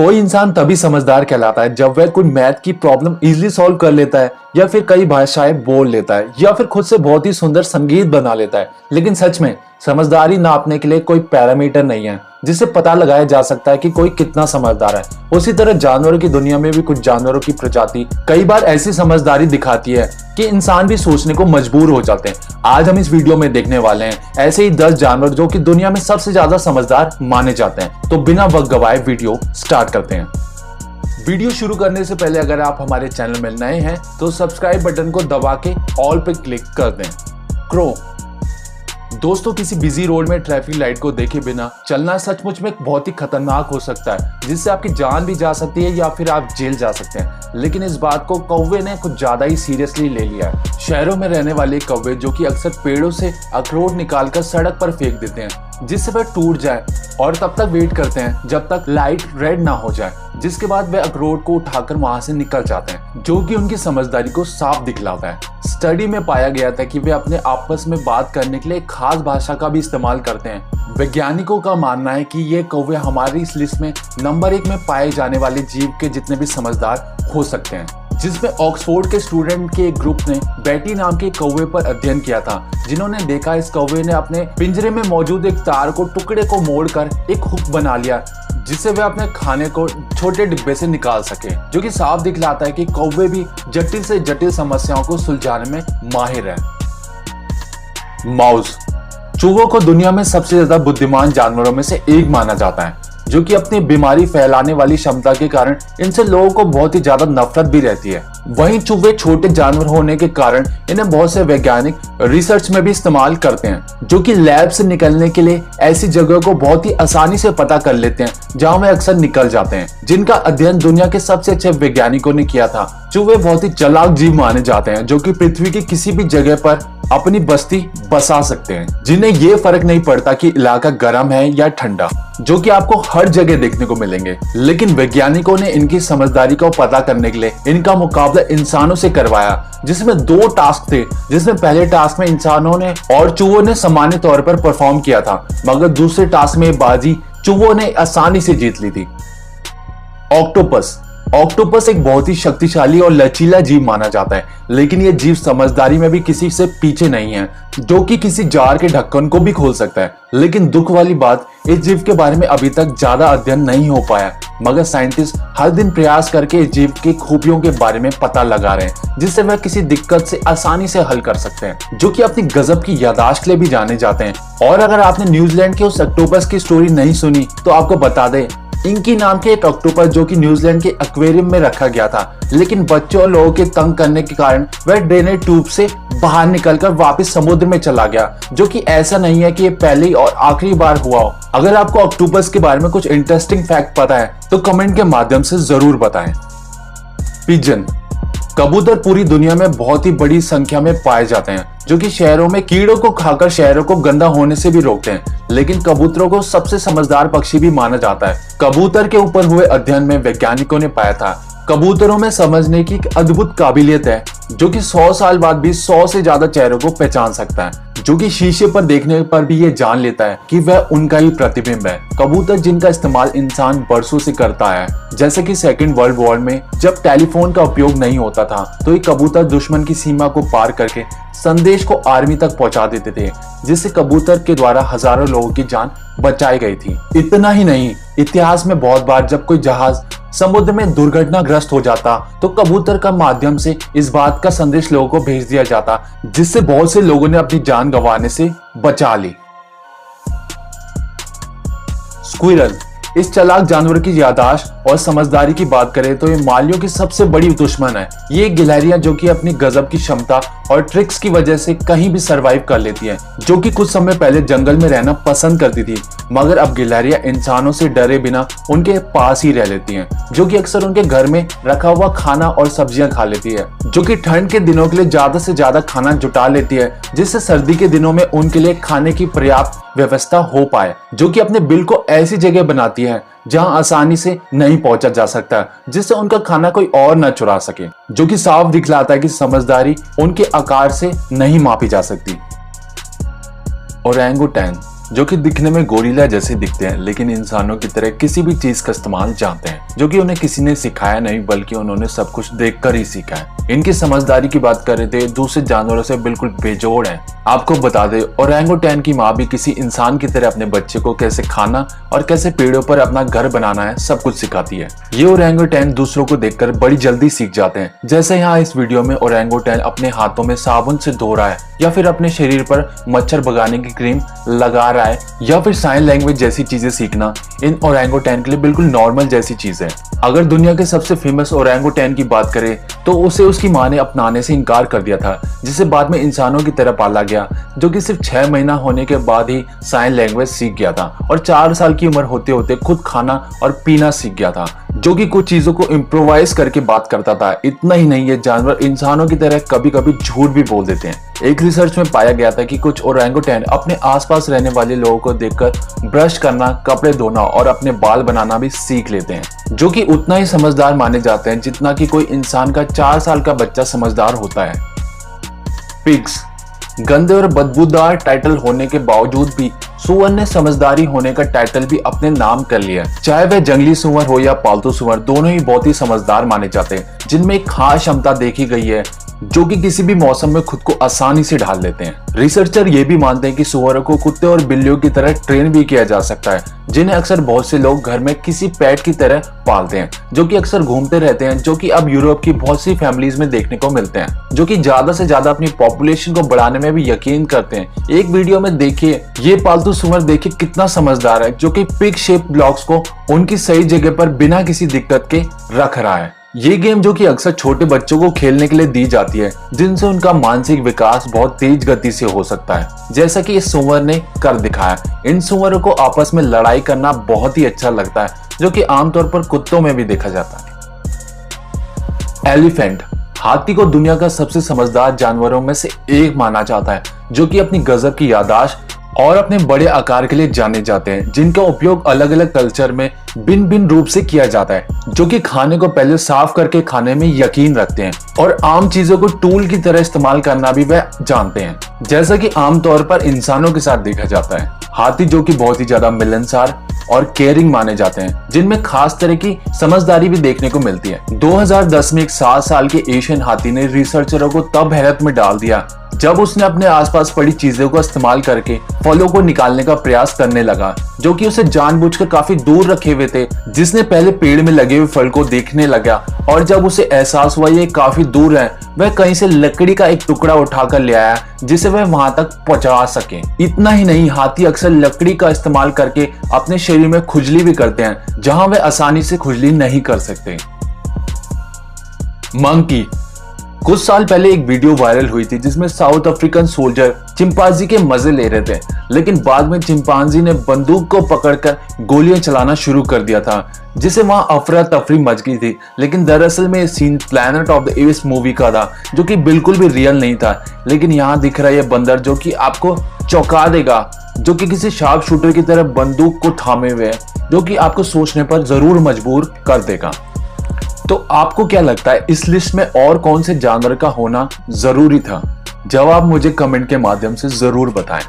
कोई इंसान तभी समझदार कहलाता है जब वह कोई मैथ की प्रॉब्लम इजीली सॉल्व कर लेता है, या फिर कई भाषाएं बोल लेता है, या फिर खुद से बहुत ही सुंदर संगीत बना लेता है। लेकिन सच में समझदारी नापने के लिए कोई पैरामीटर नहीं है जिससे पता लगाया जा सकता है कि कोई कितना समझदार है। उसी तरह जानवरों की दुनिया में भी कुछ जानवरों की प्रजाति कई बार ऐसी समझदारी दिखाती है कि इंसान भी सोचने को मजबूर हो जाते हैं। आज हम इस वीडियो में देखने वाले हैं ऐसे ही 10 जानवर जो कि दुनिया में सबसे ज्यादा समझदार माने जाते हैं। तो बिना वक्त गवाए वीडियो स्टार्ट करते हैं। वीडियो शुरू करने से पहले अगर आप हमारे चैनल में नए हैं तो सब्सक्राइब बटन को दबा के ऑल पे क्लिक कर दें। क्रो दोस्तों, किसी बिजी रोड में ट्रैफिक लाइट को देखे बिना चलना सचमुच में बहुत ही खतरनाक हो सकता है, जिससे आपकी जान भी जा सकती है या फिर आप जेल जा सकते हैं। लेकिन इस बात को कौवे ने कुछ ज्यादा ही सीरियसली ले लिया है। शहरों में रहने वाले कौवे जो कि अक्सर पेड़ों से अखरोट निकालकर सड़क पर फेंक देते हैं जिससे वह टूट जाए, और तब तक वेट करते हैं जब तक लाइट रेड ना हो जाए, जिसके बाद वे अखरोट को उठाकर वहां से निकल जाते हैं, जो कि उनकी समझदारी को साफ दिखलाता है। स्टडी में पाया गया था कि वे अपने आपस में बात करने के लिए एक खास भाषा का भी इस्तेमाल करते हैं। वैज्ञानिकों का मानना है कि ये कौवे हमारी इस लिस्ट में नंबर 1 में पाए जाने वाले जीव के जितने भी समझदार हो सकते हैं, जिसमें ऑक्सफोर्ड के स्टूडेंट के एक ग्रुप ने बेटी नाम के कौवे पर अध्ययन किया था, जिन्होंने देखा इस कौवे ने अपने पिंजरे में मौजूद एक तार को टुकड़े को मोड़कर एक हुक बना लिया जिससे वे अपने खाने को छोटे डिब्बे से निकाल सके, जो कि साफ दिखलाता है कि कौवे भी जटिल से जटिल समस्याओं को सुलझाने में माहिर है। माउस चूहों को दुनिया में सबसे ज्यादा बुद्धिमान जानवरों में से एक माना जाता है, जो कि अपनी बीमारी फैलाने वाली क्षमता के कारण इनसे लोगों को बहुत ही ज्यादा नफरत भी रहती है। वहीं चूहे छोटे जानवर होने के कारण इन्हें बहुत से वैज्ञानिक रिसर्च में भी इस्तेमाल करते हैं, जो कि लैब से निकलने के लिए ऐसी जगह को बहुत ही आसानी से पता कर लेते हैं जहां वे अक्सर निकल जाते हैं, जिनका अध्ययन दुनिया के सबसे अच्छे वैज्ञानिकों ने किया था। चूहे बहुत ही चालाक जीव माने जाते हैं जो कि पृथ्वी की किसी भी जगह पर अपनी बस्ती बसा सकते हैं, जिन्हें ये फर्क नहीं पड़ता कि इलाका गर्म है या ठंडा, जो कि आपको हर जगह देखने को मिलेंगे। लेकिन वैज्ञानिकों ने इनकी समझदारी को पता करने के लिए इनका मुकाबला इंसानों से करवाया, जिसमें 2 टास्क थे, जिसमें पहले टास्क में इंसानों ने और चूहों ने सामान्य तौर पर परफॉर्म किया था, मगर दूसरे टास्क में बाजी चूहों ने आसानी से जीत ली थी। ऑक्टोपस एक बहुत ही शक्तिशाली और लचीला जीव माना जाता है, लेकिन यह जीव समझदारी में भी किसी से पीछे नहीं है, जो कि किसी जार के ढक्कन को भी खोल सकता है। लेकिन दुख वाली बात, इस जीव के बारे में अभी तक ज्यादा अध्ययन नहीं हो पाया, मगर साइंटिस्ट हर दिन प्रयास करके इस जीव की खूबियों के बारे में पता लगा रहे हैं, जिससे वह किसी दिक्कत से आसानी से हल कर सकते हैं, जो कि अपनी गजब की याददाश्त के लिए भी जाने जाते हैं। और अगर आपने न्यूजीलैंड के उस ऑक्टोपस की स्टोरी नहीं सुनी तो आपको बता दें, इंकी नाम के एक ऑक्टोपस जो कि न्यूजीलैंड के एक्वेरियम में रखा गया था, लेकिन बच्चों और लोगों के तंग करने के कारण वह ड्रेनेज ट्यूब से बाहर निकलकर वापस समुद्र में चला गया, जो कि ऐसा नहीं है कि ये पहली और आखिरी बार हुआ हो। अगर आपको ऑक्टोपस के बारे में कुछ इंटरेस्टिंग फैक्ट पता है तो कमेंट के माध्यम से जरूर बताएं। पिजन कबूतर पूरी दुनिया में बहुत ही बड़ी संख्या में पाए जाते हैं, जो कि शहरों में कीड़ों को खाकर शहरों को गंदा होने से भी रोकते हैं। लेकिन कबूतरों को सबसे समझदार पक्षी भी माना जाता है। कबूतर के ऊपर हुए अध्ययन में वैज्ञानिकों ने पाया था कबूतरों में समझने की एक अद्भुत काबिलियत है, जो कि 100 साल बाद भी 100 से ज्यादा चेहरों को पहचान सकता है, जो कि शीशे पर देखने पर भी ये जान लेता है कि वह उनका ही प्रतिबिंब है। कबूतर जिनका इस्तेमाल इंसान बरसों से करता है, जैसे कि सेकेंड वर्ल्ड वॉर में जब टेलीफोन का उपयोग नहीं होता था तो ये कबूतर दुश्मन की सीमा को पार करके संदेश को आर्मी तक पहुंचा देते थे, जिससे कबूतर के द्वारा हजारों लोगों की जान बचाई गई थी। इतना ही नहीं, इतिहास में बहुत बार जब कोई जहाज समुद्र में दुर्घटनाग्रस्त हो जाता तो कबूतर का माध्यम से इस बात का संदेश लोगों को भेज दिया जाता, जिससे बहुत से लोगों ने अपनी जान गंवाने से बचा ली। स्क्विरल इस चालाक जानवर की याददाश्त और समझदारी की बात करें तो ये मालियों की सबसे बड़ी दुश्मन है। ये गिलहरियां जो कि अपनी गजब की क्षमता और ट्रिक्स की वजह से कहीं भी सरवाइव कर लेती हैं, जो कि कुछ समय पहले जंगल में रहना पसंद करती थी, मगर अब गिलहरियां इंसानों से डरे बिना उनके पास ही रह लेती हैं, जो कि अक्सर उनके घर में रखा हुआ खाना और सब्जियां खा लेती है, जो कि ठंड के दिनों के लिए ज्यादा से ज्यादा खाना जुटा लेती है, जिससे सर्दी के दिनों में उनके लिए खाने की पर्याप्त व्यवस्था हो पाए, जो कि अपने बिल को ऐसी जगह बनाती है जहां आसानी से नहीं पहुंचा जा सकता, जिससे उनका खाना कोई और न चुरा सके, जो कि साफ दिखलाता है कि समझदारी उनके आकार से नहीं मापी जा सकती। ओरंगुटैन जो कि दिखने में गोरिल्ला जैसे दिखते हैं, लेकिन इंसानों की तरह किसी भी चीज का इस्तेमाल जानते हैं, जो कि उन्हें किसी ने सिखाया नहीं बल्कि उन्होंने सब कुछ देखकर ही सीखा है। इनकी समझदारी की बात करें तो दूसरे जानवरों से बिल्कुल बेजोड़ हैं। आपको बता दें, ओरंगुटैन की माँ भी किसी इंसान की तरह अपने बच्चे को कैसे खाना और कैसे पेड़ों पर अपना घर बनाना है सब कुछ सिखाती है। ये ओरंगुटैन दूसरों को देखकर बड़ी जल्दी सीख जाते हैं। जैसे यहाँ इस वीडियो में ओरंगुटैन अपने हाथों में साबुन से धो रहा है, या फिर अपने शरीर पर मच्छर भगाने की क्रीम लगा रहा है, या फिर साइन लैंग्वेज जैसी चीजें सीखना इन ओरंगुटैन के लिए बिल्कुल नॉर्मल जैसी चीज है। अगर दुनिया के सबसे फेमस ओरंगुटैन की बात करें तो उसे उसकी माँ ने अपनाने से इनकार कर दिया था, जिसे बाद में इंसानों की तरह पाला गया, जो कि सिर्फ 6 महीना होने के बाद ही साइन लैंग्वेज सीख गया था और 4 साल की उम्र होते होते खुद खाना और पीना सीख गया था, जो कि कुछ चीजों को इम्प्रोवाइज करके बात करता था। इतना ही नहीं, ये जानवर इंसानों की तरह कभी कभी झूठ भी बोल देते हैं। एक रिसर्च में पाया गया था कि कुछ ओरंगुटैन अपने आसपास रहने वाले लोगों को देखकर ब्रश करना, कपड़े धोना और अपने बाल बनाना भी सीख लेते हैं, जो कि उतना ही समझदार माने जाते हैं जितना कि कोई इंसान का 4 साल का बच्चा समझदार होता है। पिग्स। गंदे और बदबूदार टाइटल होने के बावजूद भी सुअर ने समझदारी होने का टाइटल भी अपने नाम कर लिया। चाहे वह जंगली सुअर हो या पालतू सुअर, दोनों ही बहुत ही समझदार माने जाते हैं, जिनमें एक खास क्षमता देखी गई है जो कि किसी भी मौसम में खुद को आसानी से ढाल लेते हैं। रिसर्चर ये भी मानते हैं कि सुअरों को कुत्ते और बिल्लियों की तरह ट्रेन भी किया जा सकता है, जिन्हें अक्सर बहुत से लोग घर में किसी पेट की तरह पालते हैं, जो कि अक्सर घूमते रहते हैं, जो कि अब यूरोप की बहुत सी फैमिलीज में देखने को मिलते हैं, जो कि ज्यादा से ज्यादा अपनी पॉपुलेशन को बढ़ाने में भी यकीन करते हैं। एक वीडियो में देखिए, ये पालतू सुअर देखिए कितना समझदार है, जो कि पिग शेप ब्लॉक्स को उनकी सही जगह पर बिना किसी दिक्कत के रख रहा है। ये गेम जो कि अक्सर छोटे बच्चों को खेलने के लिए दी जाती है, जिनसे उनका मानसिक विकास बहुत तेज गति से हो सकता है, जैसा कि इस सुअर ने कर दिखाया। इन सुअरों को आपस में लड़ाई करना बहुत ही अच्छा लगता है, जो कि आमतौर पर कुत्तों में भी देखा जाता है। एलिफेंट। हाथी को दुनिया का सबसे समझदार जानवरों में से एक माना जाता है, जो कि अपनी गजब की याददाश्त और अपने बड़े आकार के लिए जाने जाते हैं, जिनका उपयोग अलग अलग कल्चर में भिन्न भिन्न रूप से किया जाता है, जो कि खाने को पहले साफ करके खाने में यकीन रखते हैं और आम चीजों को टूल की तरह इस्तेमाल करना भी वह जानते हैं, जैसा कि आमतौर पर इंसानों के साथ देखा जाता है। हाथी जो कि बहुत ही ज्यादा मिलनसार और केयरिंग माने जाते हैं, जिनमें खास तरह की समझदारी भी देखने को मिलती है। 2010 में एक 7 साल के एशियन हाथी ने रिसर्चरों को तब हैरत में डाल दिया जब उसने अपने आसपास पड़ी चीजों को इस्तेमाल करके फलों को निकालने का प्रयास करने लगा, जो कि उसे जानबूझकर काफी दूर रखे हुए थे, जिसने पहले पेड़ में लगे हुए फल को देखने लगा और जब उसे एहसास हुआ ये काफी दूर है, वह कहीं से लकड़ी का एक टुकड़ा उठाकर ले आया जिसे वह वहां तक पहुंचा सके। इतना ही नहीं, हाथी अक्सर लकड़ी का इस्तेमाल करके अपने शरीर में खुजली भी करते हैं, जहां वह आसानी से खुजली नहीं कर सकते। मंकी। कुछ साल पहले एक वीडियो वायरल हुई थी जिसमें साउथ अफ्रीकन सोल्जर चिंपांजी के मजे ले रहे थे, लेकिन बाद में चिंपांजी ने बंदूक को पकड़कर गोलियां चलाना शुरू कर दिया था, जिसे वहां अफरा तफरी मच गई थी। लेकिन दरअसल में scene Planet of the Apes movie का था, जो कि बिल्कुल भी रियल नहीं था। लेकिन यहाँ दिख रहा है ये बंदर जो कि आपको चौंका देगा, जो कि किसी शार्प शूटर की तरह बंदूक को थामे हुए है, जो कि आपको सोचने पर जरूर मजबूर कर देगा। तो आपको क्या लगता है, इस लिस्ट में और कौन से जानवर का होना जरूरी था? जवाब मुझे कमेंट के माध्यम से जरूर बताएं।